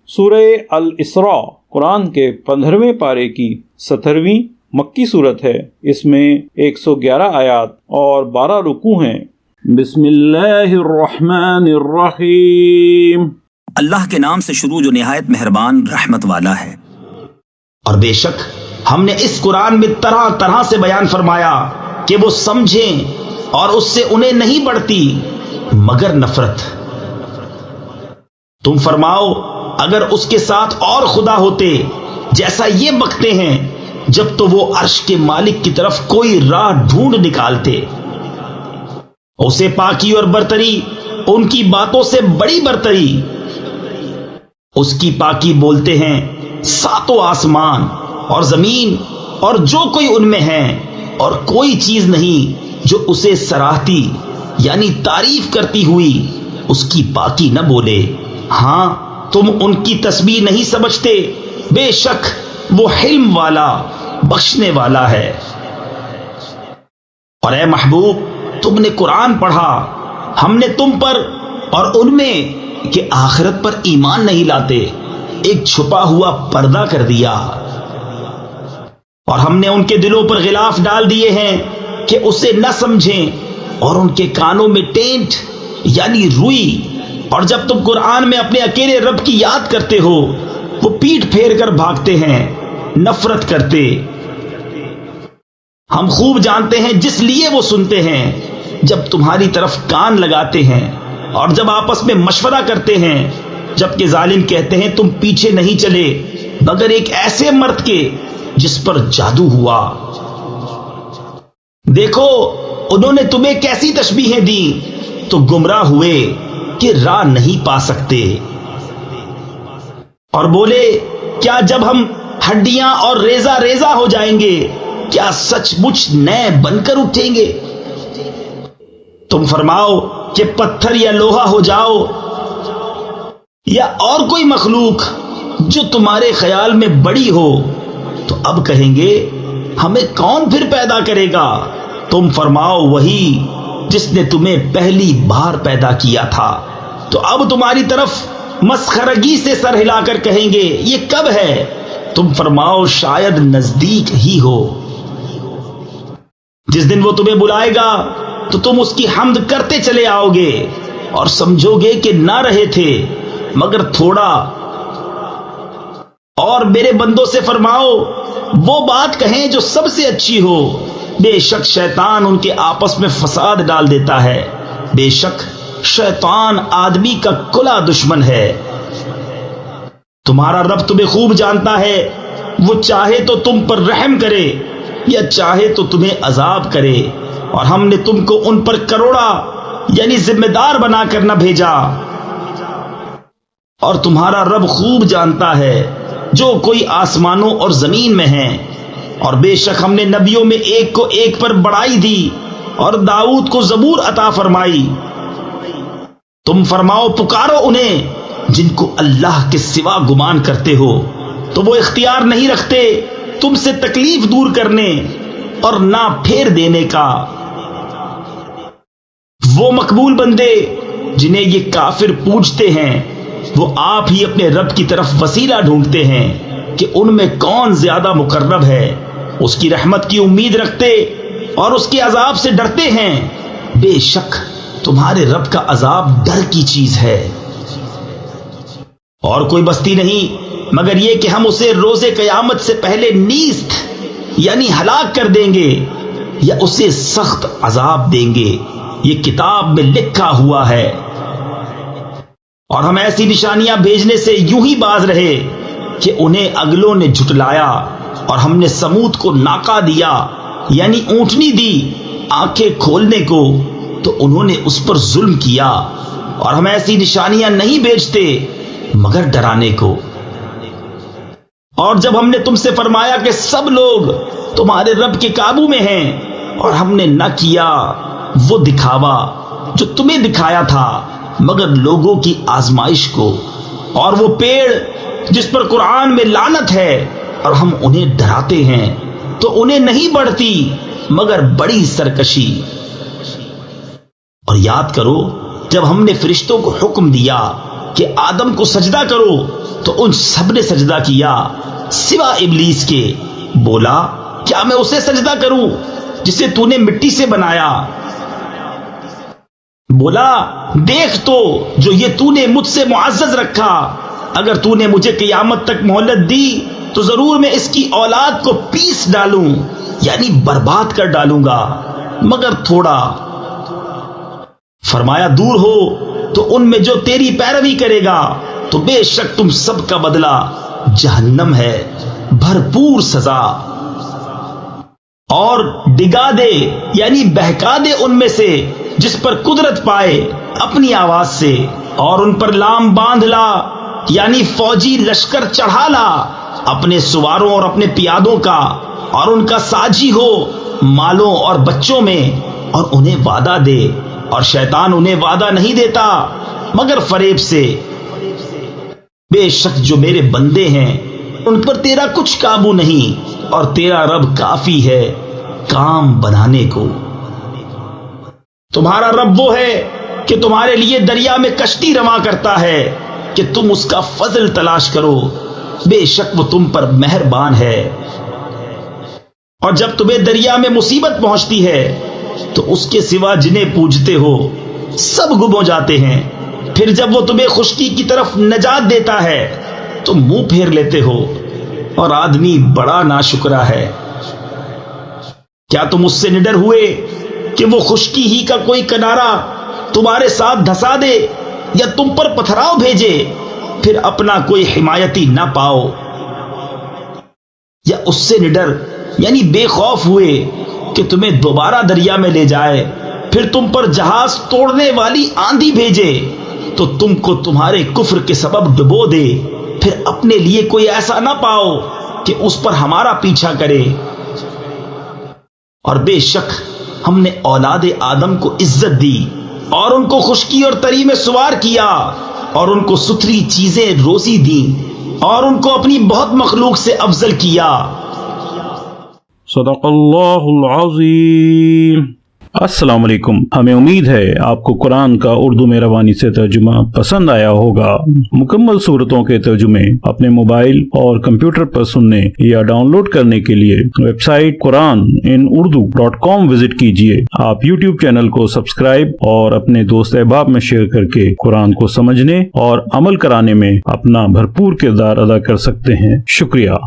سورہ الاسراء قرآن کے 15ویں پارے کی 17ویں مکی صورت ہے۔ اس میں 111 آیات اور 12 رکوع ہیں۔ بسم اللہ الرحمن الرحیم۔ اللہ کے نام سے شروع جو نہایت مہربان رحمت والا ہے۔ اور بے شک ہم نے اس قرآن میں طرح طرح سے بیان فرمایا کہ وہ سمجھیں، اور اس سے انہیں نہیں بڑھتی مگر نفرت۔ تم فرماؤ اگر اس کے ساتھ اور خدا ہوتے جیسا یہ بکتے ہیں، جب تو وہ عرش کے مالک کی طرف کوئی راہ ڈھونڈ نکالتے۔ اسے پاکی اور برتری ان کی باتوں سے بڑی برتری۔ اس کی پاکی بولتے ہیں ساتوں آسمان اور زمین اور جو کوئی ان میں ہے، اور کوئی چیز نہیں جو اسے سراہتی یعنی تعریف کرتی ہوئی اس کی پاکی نہ بولے۔ ہاں تم ان کی تسبیح نہیں سمجھتے، بے شک وہ حلم والا بخشنے والا ہے۔ اور اے محبوب تم نے قرآن پڑھا، ہم نے تم پر اور ان میں کہ آخرت پر ایمان نہیں لاتے ایک چھپا ہوا پردہ کر دیا، اور ہم نے ان کے دلوں پر غلاف ڈال دیے ہیں کہ اسے نہ سمجھیں، اور ان کے کانوں میں ٹینٹ یعنی روئی، اور جب تم قرآن میں اپنے اکیلے رب کی یاد کرتے ہو وہ پیٹھ پھیر کر بھاگتے ہیں، نفرت کرتے۔ ہم خوب جانتے ہیں جس لیے وہ سنتے ہیں جب تمہاری طرف کان لگاتے ہیں، اور جب آپس میں مشورہ کرتے ہیں، جبکہ ظالم کہتے ہیں تم پیچھے نہیں چلے مگر ایک ایسے مرد کے جس پر جادو ہوا۔ دیکھو انہوں نے تمہیں کیسی تشبیہیں دی تو گمراہ ہوئے کہ راہ نہیں پا سکتے۔ اور بولے کیا جب ہم ہڈیاں اور ریزہ ریزہ ہو جائیں گے کیا سچ مچ نئے بن کر اٹھیں گے؟ تم فرماؤ کہ پتھر یا لوہا ہو جاؤ یا اور کوئی مخلوق جو تمہارے خیال میں بڑی ہو، تو اب کہیں گے ہمیں کون پھر پیدا کرے گا؟ تم فرماؤ وہی جس نے تمہیں پہلی بار پیدا کیا تھا۔ تو اب تمہاری طرف مسخرگی سے سر ہلا کر کہیں گے یہ کب ہے؟ تم فرماؤ شاید نزدیک ہی ہو۔ جس دن وہ تمہیں بلائے گا تو تم اس کی حمد کرتے چلے آؤ گے، اور سمجھو گے کہ نہ رہے تھے مگر تھوڑا۔ اور میرے بندوں سے فرماؤ وہ بات کہیں جو سب سے اچھی ہو، بے شک شیطان ان کے آپس میں فساد ڈال دیتا ہے، بے شک شیطان آدمی کا کھلا دشمن ہے۔ تمہارا رب تمہیں خوب جانتا ہے، وہ چاہے تو تم پر رحم کرے یا چاہے تو تمہیں عذاب کرے، اور ہم نے تم کو ان پر کروڑا یعنی ذمہ دار بنا کر نہ بھیجا۔ اور تمہارا رب خوب جانتا ہے جو کوئی آسمانوں اور زمین میں ہیں، اور بے شک ہم نے نبیوں میں ایک کو ایک پر بڑائی دی، اور داؤد کو زبور عطا فرمائی۔ تم فرماؤ پکارو انہیں جن کو اللہ کے سوا گمان کرتے ہو، تو وہ اختیار نہیں رکھتے تم سے تکلیف دور کرنے اور نہ پھیر دینے کا۔ وہ مقبول بندے جنہیں یہ کافر پوجتے ہیں، وہ آپ ہی اپنے رب کی طرف وسیلہ ڈھونڈتے ہیں کہ ان میں کون زیادہ مقرب ہے، اس کی رحمت کی امید رکھتے اور اس کے عذاب سے ڈرتے ہیں۔ بے شک تمہارے رب کا عذاب ڈر کی چیز ہے۔ اور کوئی بستی نہیں مگر یہ کہ ہم اسے روز قیامت سے پہلے نیست یعنی ہلاک کر دیں گے یا اسے سخت عذاب دیں گے، یہ کتاب میں لکھا ہوا ہے۔ اور ہم ایسی نشانیاں بھیجنے سے یوں ہی باز رہے کہ انہیں اگلوں نے جھٹلایا، اور ہم نے سمود کو ناکہ دیا یعنی اونٹنی دی آنکھیں کھولنے کو، تو انہوں نے اس پر ظلم کیا۔ اور ہم ایسی نشانیاں نہیں بھیجتے مگر ڈرانے کو۔ اور جب ہم نے تم سے فرمایا کہ سب لوگ تمہارے رب کے قابو میں ہیں، اور ہم نے نہ کیا وہ دکھاوا جو تمہیں دکھایا تھا مگر لوگوں کی آزمائش کو، اور وہ پیڑ جس پر قرآن میں لعنت ہے اور ہم انہیں ڈراتے ہیں تو انہیں نہیں بڑھتی مگر بڑی سرکشی۔ اور یاد کرو جب ہم نے فرشتوں کو حکم دیا کہ آدم کو سجدہ کرو تو ان سب نے سجدہ کیا سوا ابلیس کے. بولا کیا میں اسے سجدہ کروں جسے تو نے مٹی سے بنایا؟ بولا دیکھ تو جو یہ تو نے مجھ سے معزز رکھا، اگر تو نے مجھے قیامت تک مہلت دی تو ضرور میں اس کی اولاد کو پیس ڈالوں، یعنی برباد کر ڈالوں گا مگر تھوڑا. فرمایا دور ہو تو ان میں جو تیری پیروی کرے گا تو بے شک تم سب کا بدلہ جہنم ہے، بھرپور سزا. اور ڈگا دے یعنی بہکا دے ان میں سے جس پر قدرت پائے اپنی آواز سے، اور ان پر لام باندھ لا یعنی فوجی لشکر چڑھا لا اپنے سواروں اور اپنے پیادوں کا، اور ان کا ساجی ہو مالوں اور بچوں میں، اور انہیں وعدہ دے، اور شیطان انہیں وعدہ نہیں دیتا مگر فریب سے. بے شک جو میرے بندے ہیں ان پر تیرا کچھ قابو نہیں، اور تیرا رب کافی ہے کام بنانے کو. تمہارا رب وہ ہے کہ تمہارے لیے دریا میں کشتی رواں کرتا ہے کہ تم اس کا فضل تلاش کرو، بے شک وہ تم پر مہربان ہے. اور جب تمہیں دریا میں مصیبت پہنچتی ہے تو اس کے سوا جنہیں پوجتے ہو سب گم ہو جاتے ہیں، پھر جب وہ تمہیں خشکی کی طرف نجات دیتا ہے تو منہ پھیر لیتے ہو، اور آدمی بڑا ناشکرا ہے. کیا تم اس سے نڈر ہوئے کہ وہ خشکی ہی کا کوئی کنارہ تمہارے ساتھ دھسا دے یا تم پر پتھراؤ بھیجے پھر اپنا کوئی حمایتی نہ پاؤ؟ یا اس سے نڈر یعنی بے خوف ہوئے کہ تمہیں دوبارہ دریا میں لے جائے، پھر تم پر جہاز توڑنے والی آندھی بھیجے تو تم کو تمہارے کفر کے سبب ڈبو دے، پھر اپنے لیے کوئی ایسا نہ پاؤ کہ اس پر ہمارا پیچھا کرے. اور بے شک ہم نے اولاد آدم کو عزت دی اور ان کو خشکی اور تری میں سوار کیا، اور ان کو ستھری چیزیں روزی دیں، اور ان کو اپنی بہت مخلوق سے افضل کیا. صدق اللہ العظیم. السلام علیکم. ہمیں امید ہے آپ کو قرآن کا اردو میں روانی سے ترجمہ پسند آیا ہوگا. مکمل صورتوں کے ترجمے اپنے موبائل اور کمپیوٹر پر سننے یا ڈاؤن لوڈ کرنے کے لیے ویب سائٹ QuranInUrdu.com وزٹ کیجیے. آپ یوٹیوب چینل کو سبسکرائب اور اپنے دوست احباب میں شیئر کر کے قرآن کو سمجھنے اور عمل کرانے میں اپنا بھرپور کردار ادا کر سکتے ہیں. شکریہ.